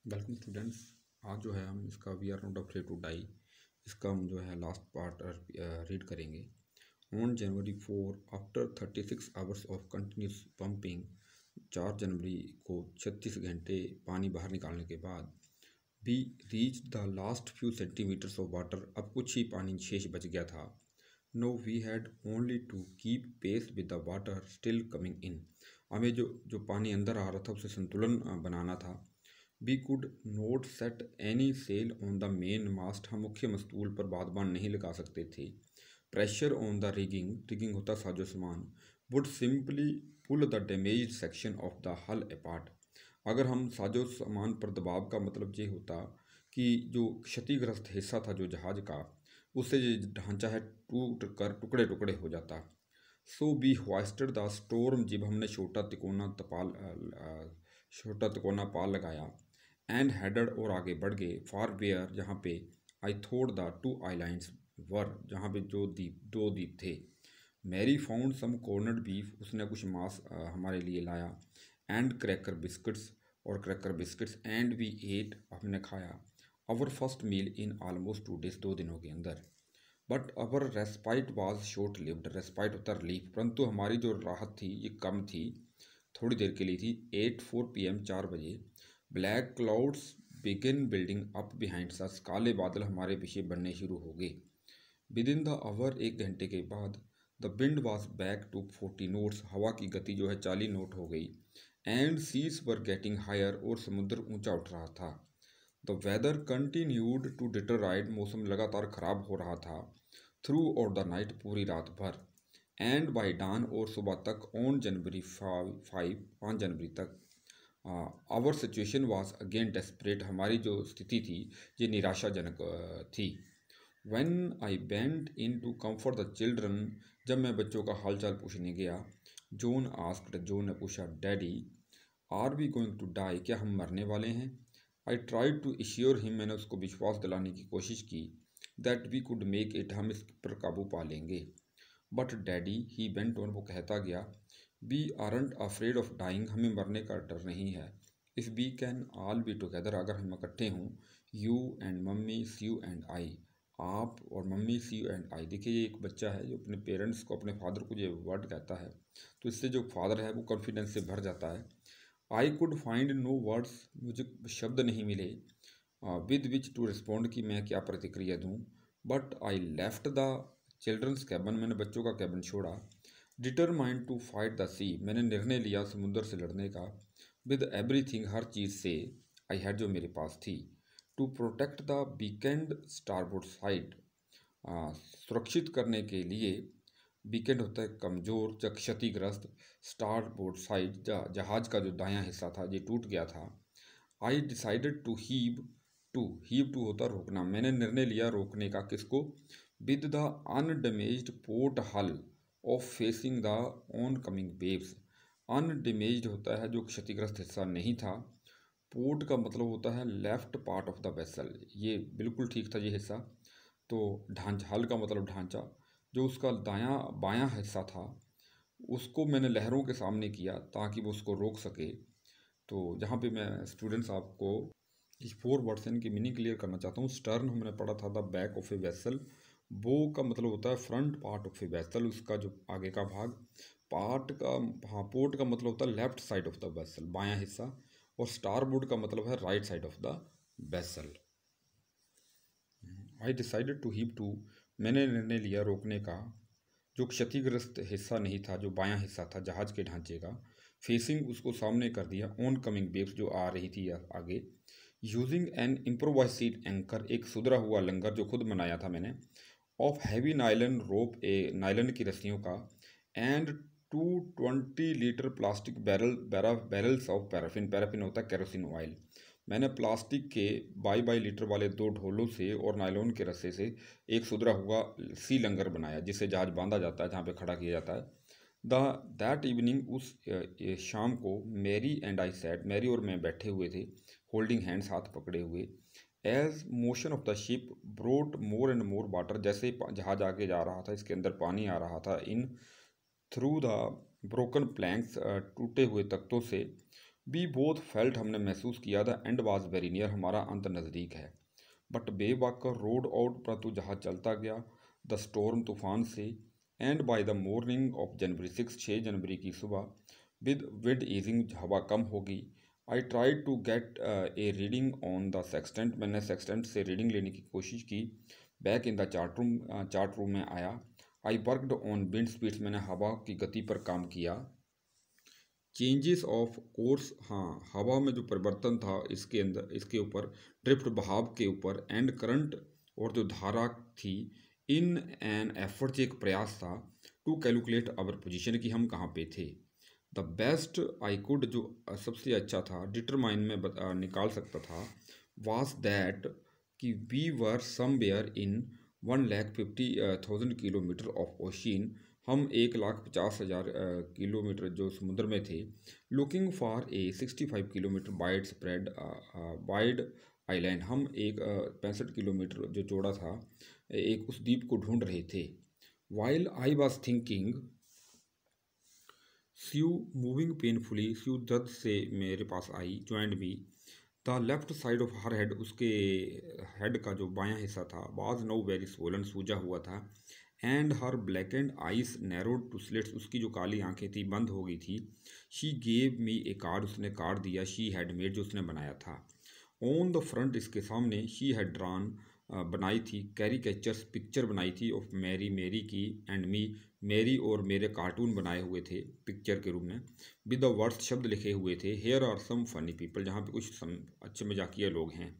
Welcome students. आज जो है हम इसका we are not afraid to die इसका हम जो है लास्ट पार्ट रीड करेंगे। On January 4 after 36 hours of continuous pumping, 4 जनवरी को 36 घंटे पानी बाहर निकालने के बाद we reach the last few centimetres of water. अब कुछ ही पानी शेष बच गया था। No we had only to keep pace with the water still coming in. हमें जो पानी अंदर आ रहा था उसे संतुलन बनाना था। We could not set any sail on the main mast. हम मुख्य मस्तूल पर बादबान नहीं लगा सकते थे। प्रेशर ऑन द रिगिंग होता साजो सामान would simply pull the damaged section of the hull apart. अगर हम साजो सामान पर दबाव का मतलब ये होता कि जो क्षतिग्रस्त हिस्सा था जो जहाज का, उससे जो ढांचा है टूट कर टुकड़े टुकड़े हो जाता। सो बी होइस्टेड द स्टोर्म जिब। हमने छोटा तिकोना पाल लगाया। एंड हेडड और आगे बढ़ गए। फॉर वेयर जहाँ पे आई थोड़ द टू आइलैंड्स वर, जहाँ पे दो द्वीप थे। Mary found some corned beef. उसने कुछ मांस हमारे लिए लाया। एंड क्रैकर बिस्किट्स और cracker biscuits. And we ate, हमने खाया। Our first meal in almost 2 days, 2 दिनों के अंदर। But our respite was short lived. Respite होता है रिलीफ, परंतु हमारी जो राहत थी ये कम थी, थोड़ी देर के लिए थी। 8:04 PM, 4 बजे। Black clouds begin building up behind us. काले बादल हमारे पीछे बनने शुरू हो गए। विद इन द आवर, 1 घंटे के बाद, the wind was back to 40 knots. हवा की गति जो है 40 नोट हो गई। And seas were getting higher, और समुद्र ऊंचा उठ रहा था। The weather continued to deteriorate. मौसम लगातार खराब हो रहा था। थ्रू और द नाइट, पूरी रात भर। एंड बाई डान, और सुबह तक। ऑन जनवरी 5 जनवरी तक। Our situation was again desperate. हमारी जो स्थिति थी ये निराशाजनक थी। When I went in to comfort the children, जब मैं बच्चों का हालचाल पूछने गया। जॉन आस्क्ड, जॉन ने पूछा, daddy are we going to die, क्या हम मरने वाले हैं? I tried to assure him, मैंने उसको विश्वास दिलाने की कोशिश की। That we could make it, हम इस पर काबू पा लेंगे। But daddy, he went on, वो कहता गया, we aren't afraid of dying, हमें मरने का डर नहीं है। If we can all be together, अगर हम इकट्ठे हों। You and mummy, see you and I, आप और mummy, see you and I. देखिए ये एक बच्चा है जो अपने पेरेंट्स को, अपने फादर को ये वर्ड कहता है, तो इससे जो फादर है वो कॉन्फिडेंस से भर जाता है। I could find no words, मुझे शब्द नहीं मिले विद विच टू रिस्पॉन्ड, कि मैं क्या प्रतिक्रिया दूँ। But I left the children's cabin, मैंने बच्चों का कैबन छोड़ा। Determined to fight the sea, मैंने निर्णय लिया समुद्र से लड़ने का। विद एवरीथिंग, हर चीज़ से। आई हैड, जो मेरे पास थी। To protect the weakened starboard side, सुरक्षित करने के लिए। वीकेंड होता है कमज़ोर या क्षतिग्रस्त। स्टारबोर्ड साइड, जहाज का जो दायां हिस्सा था ये टूट गया था। I decided to heave to होता रोकना। मैंने निर्णय लिया रोकने का, किसको? With the undamaged port hull of facing the oncoming waves. Undamaged होता है जो क्षतिग्रस्त हिस्सा नहीं था। पोर्ट का मतलब होता है left part of the vessel, ये बिल्कुल ठीक था ये हिस्सा। तो ढांचा, हल का मतलब ढांचा, जो उसका दायां बायां हिस्सा था उसको मैंने लहरों के सामने किया ताकि वो उसको रोक सके। तो यहाँ पे मैं स्टूडेंट्स आपको इस 4 वर्ड्स इनकी मीनिंग क्लियर करना चाहता हूँ। स्टर्न हमने पढ़ा था the back of a vessel. बो का मतलब होता है front part of a vessel, उसका जो आगे का भाग। पार्ट का, हाँ, पोर्ट का मतलब होता है left side of the vessel, बायां हिस्सा। और स्टारबोर्ड का मतलब है right side of the vessel. I decided to heave to, मैंने निर्णय लिया रोकने का, जो क्षतिग्रस्त हिस्सा नहीं था, जो बायां हिस्सा था जहाज के ढांचे का। फेसिंग, उसको सामने कर दिया। ऑन कमिंग वेव्स, जो आ रही थी आगे। यूजिंग एन इम्प्रोवाइज्ड एंकर, एक सुधरा हुआ लंगर जो खुद बनाया था मैंने। Of heavy nylon rope, A nylon की रस्सियों का। And 220 litre plastic barrels of paraffin, paraffin होता है केरोसिन ऑयल। मैंने प्लास्टिक के 22 लीटर वाले 2 ढोलों से और नायलॉन के रस्से से एक सुधरा हुआ सी लंगर बनाया जिससे जहाज बांधा जाता है, जहाँ पे खड़ा किया जाता है। दैट इवनिंग, उस शाम को। Mary and I sat, Mary और मैं बैठे हुए थे, होल्डिंग हैंड्स, हाथ पकड़े हुए। As motion of the ship brought more and more water, जैसे जहाज आगे जा रहा था इसके अंदर पानी आ रहा था। In through the broken planks, टूटे हुए तख्तों से। वी बोथ फेल्ट, हमने महसूस किया, the end was very near, हमारा अंत नज़दीक है। बट बेवॉकर रोड आउट, परंतु जहाज चलता गया, द स्टॉर्म, तूफान से, and by the morning of January 6, 6 जनवरी की सुबह, विद विंड ईजिंग, हवा कम होगी। I tried to get a reading on the sextant, मैंने सेक्सटेंट से रीडिंग लेने की कोशिश की। Back in the chart room में आया। I worked on wind speeds, मैंने हवा की गति पर काम किया। चेंजेस ऑफ कोर्स, हाँ, हवा में जो परिवर्तन था इसके अंदर, इसके ऊपर, ड्रिफ्ट, बहाव के ऊपर, एंड करंट, और जो धारा थी, इन एन एफर्ट, एक प्रयास था, टू कैलकुलेट आवर पोजीशन, कि हम कहाँ पे थे। द बेस्ट आई कुड, जो सबसे अच्छा था, डिटरमाइन में निकाल सकता था, वाज दैट, कि we were somewhere in 1,50,000 kilometre of ocean, हम 1,50,000 किलोमीटर जो समुद्र में थे। Looking for a 65 kilometre wide spread wide island, हम एक 65 किलोमीटर जो चौड़ा था एक उस द्वीप को ढूंढ रहे थे। While I was thinking, Sue moving painfully, Sue दर्द से मेरे पास आई, joined me, the left side of her head, उसके हेड का जो बायां हिस्सा था, वाज नो वेरी स्वोलन, सूजा हुआ था, and her black and eyes narrowed two slits, उसकी जो काली आंखें थी बंद हो गई थी। She gave me A card, उसने कार्ड दिया, शी हैड मेड, जो उसने बनाया था। ऑन द फ्रंट, इसके सामने, शी हैड ड्रॉन, बनाई थी, कैरिकेचर्स, पिक्चर बनाई थी, ऑफ मैरी, मेरी की, एंड मी, मेरी और मेरे, कार्टून बनाए हुए थे पिक्चर के रूप में, विद द वर्ड्स, शब्द लिखे हुए थे, here are some funny people, जहाँ पे कुछ अच्छे मजाकिया लोग हैं।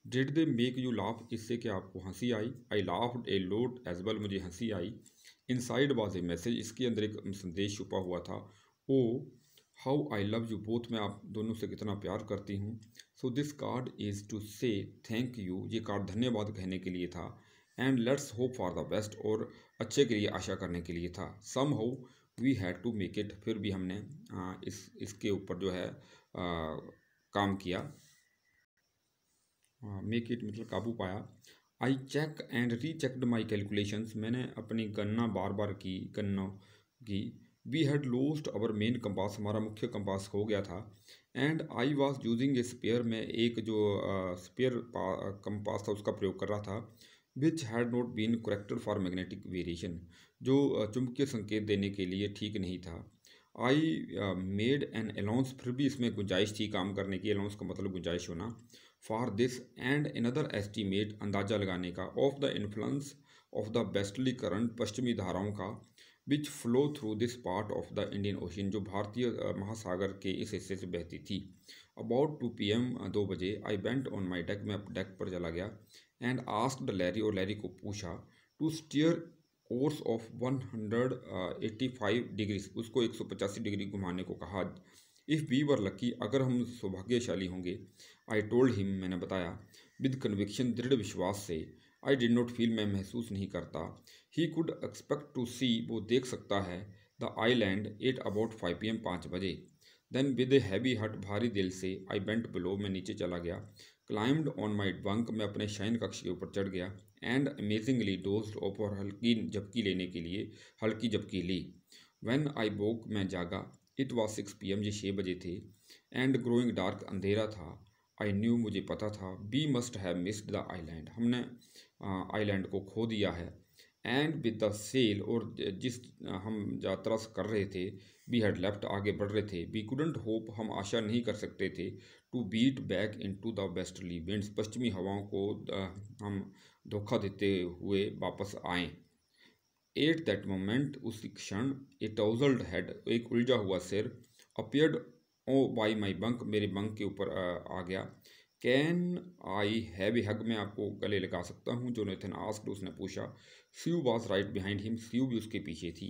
Did they make you laugh, इससे क्या आपको हंसी आई? I laughed a lot as well, मुझे हंसी आई। इनसाइड वाज ए मैसेज, इसके अंदर एक संदेश छुपा हुआ था। Oh how I love you both, मैं आप दोनों से कितना प्यार करती हूँ। So this card is to say thank you, ये कार्ड धन्यवाद कहने के लिए था। And let's hope for the best, और अच्छे के लिए आशा करने के लिए था। Somehow we had to make it, फिर भी हमने इसके ऊपर जो है काम किया। मेक इट मतलब काबू पाया। I check and rechecked my calculations, मैंने अपनी गणना बार बार गणना की। We had lost our main compass, हमारा मुख्य कंपास खो गया था। And I was using a spare, में एक जो स्पेयर कंपास था उसका प्रयोग कर रहा था, which had not been corrected for magnetic variation, जो चुंबकीय संकेत देने के लिए ठीक नहीं था। आई मेड एन अलाउंस, फिर भी इसमें गुंजाइश थी काम करने की, अलाउंस का मतलब गुंजाइश होना। For this and another estimate, अंदाजा लगाने का, of the influence of the westerly current, पश्चिमी धाराओं का, विच flow through this part of the Indian ocean, जो भारतीय महासागर के इस हिस्से से बहती थी। अबाउट 2 PM, 2 बजे, I went on my deck, मैं डेक पर चला गया। एंड आस्क्ड लैरी, और लैरी को पूछा, to steer course of 185 degree, उसको 185 डिग्री घुमाने को कहा। इफ़ वी वर लकी, अगर हम सौभाग्यशाली होंगे। आई टोल्ड हिम, मैंने बताया, विद कन्विक्शन, दृढ़ विश्वास से। आई डिड नॉट फील, मैं महसूस नहीं करता। ही कुड एक्सपेक्ट टू सी, वो देख सकता है, the Island at about 5 PM, 5 बजे। देन विद ए हैवी हट, भारी दिल से, आई बेंट बिलो, मैं नीचे चला गया। क्लाइम्ड ऑन माई बंक, मैं अपने शयन कक्ष के ऊपर चढ़ गया। एंड अमेजिंगली डोज्ड ऑफ, और हल्की झपकी लेने के लिए हल्की झपकी ली। व्हेन आई वोक, मैं जागा। इट वॉज 6 PM, ये 6 बजे थे। एंड ग्रोइंग डार्क, अंधेरा था। आई न्यू, मुझे पता था, we must have missed the island, हमने आइलैंड को खो दिया है। एंड विद द सेल, और जिस हम यात्रा कर रहे थे, वी हैड लेफ्ट, आगे बढ़ रहे थे। वी कुडंट होप, हम आशा नहीं कर सकते थे, to beat back into the westerly winds, पश्चिमी हवाओं को हम धोखा देते हुए वापस आएँ। एट दैट मोमेंट, उसी क्षण, ए टॉजल्ड हेड, एक उलझा हुआ सिर, appeared above my bunk, मेरे बंक के ऊपर आ गया। कैन आई हैव ए हग, मैं आपको गले लगा सकता हूँ, जोनाथन आस्क्ड, उसने पूछा। Sue was right behind him, Sue भी उसके पीछे थी।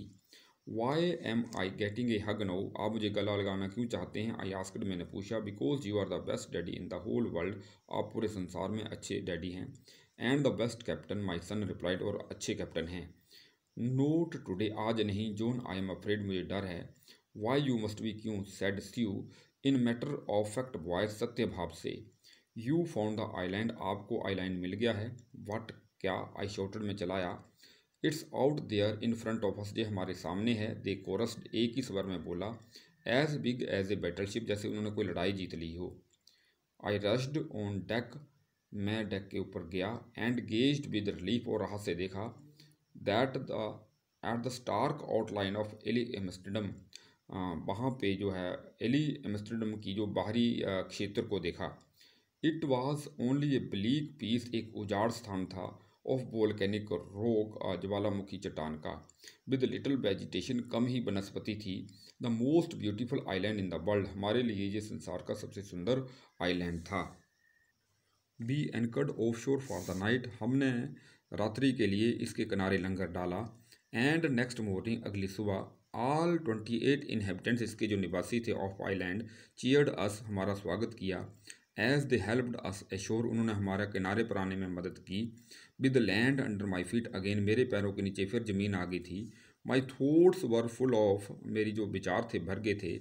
Why am I getting a hug now, आप मुझे गला लगाना क्यों चाहते हैं? आई आस्क्ड, मैंने पूछा। Because you are the best daddy in the whole world, आप पूरे संसार में अच्छे डैडी हैं। And the best captain, my son replied, और अच्छे कैप्टन हैं। नोट टुडे, आज नहीं। जॉन, आई एम अफ्रेड, मुझे डर है। वाई यू मस्ट बी, क्यों? Said Sue, in matter of fact voice, सत्य भाव से। यू फाउंड द आइलैंड, आपको आइलैंड मिल गया है। वट, क्या? आई शॉर्टेड, में चलाया। It's out there in front of us, ये हमारे सामने है। दे कोरस्ड, एक ही स्वर में बोला। As big as a battleship, जैसे उन्होंने कोई लड़ाई जीत ली हो। आई रश्ड ऑन डेक, मैं डेक के ऊपर गया। एंड गेज्ड विद रिलीफ, और राहत से देखा। That the at the stark outline of Ile Amsterdam, वहाँ पे जो है एली एम्स्टर्डम की जो बाहरी क्षेत्र को देखा। It was only a bleak piece, एक उजाड़ स्थान था। ऑफ वोल्केनिक रॉक, ज्वालामुखी चट्टान का। विद लिटिल वेजिटेशन, कम ही वनस्पति थी। The most beautiful island in the world, हमारे लिए ये संसार का सबसे सुंदर आइलैंड था। बी एंकर्ड ऑफ शोर फॉर द नाइट, हमने रात्रि के लिए इसके किनारे लंगर डाला। एंड नेक्स्ट मॉर्निंग, अगली सुबह, ऑल 28 इनहेबिटेंट्स, इसके जो निवासी थे ऑफ आइलैंड, चीयर्ड अस, हमारा स्वागत किया। एज दे हेल्प्ड अस एशोर, उन्होंने हमारा किनारे पर आने में मदद की। With land under my feet again, मेरे पैरों के नीचे फिर ज़मीन आ गई थी। My thoughts were full of, मेरी जो विचार थे भर गए थे।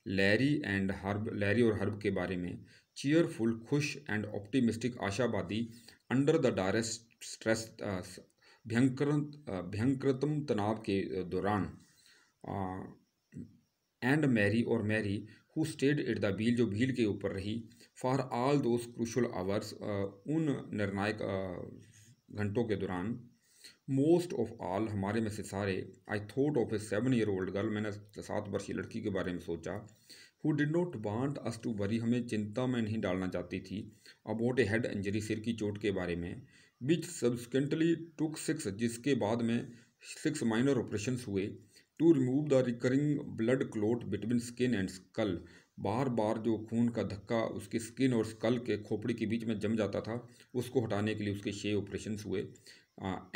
लैरी एंड हर्ब, लैरी और हर्ब के बारे में। चीयरफुल, खुश। एंड ऑप्टिमिस्टिक, आशावादी। अंडर द डायरेस्ट स्ट्रेस, भयंकरतम तनाव के दौरान। एंड मैरी, और Mary, who stayed at the wheel, जो व्हील के ऊपर रही। For all those crucial hours, उन निर्णायक घंटों के दौरान। मोस्ट ऑफ ऑल, हमारे में से सारे। I thought of a 7 year old girl, मैंने 7 वर्षीय लड़की के बारे में सोचा। Who did not want us to worry, हमें चिंता में नहीं डालना चाहती थी। अबाउट ए हेड इंजरी, सिर की चोट के बारे में। विच सब्सकेंटली टुक 6, जिसके बाद में 6 माइनर ऑपरेशन हुए। To remove the recurring blood clot between skin and skull, बार बार जो खून का धक्का उसके स्किन और स्कल के खोपड़ी के बीच में जम जाता था, उसको हटाने के लिए उसके 6 ऑपरेशन हुए।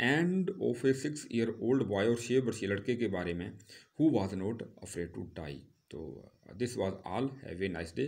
And of a 6 year old boy, और 6 वर्षीय लड़के के बारे में। Who was not afraid to die. तो this was all, have a nice day.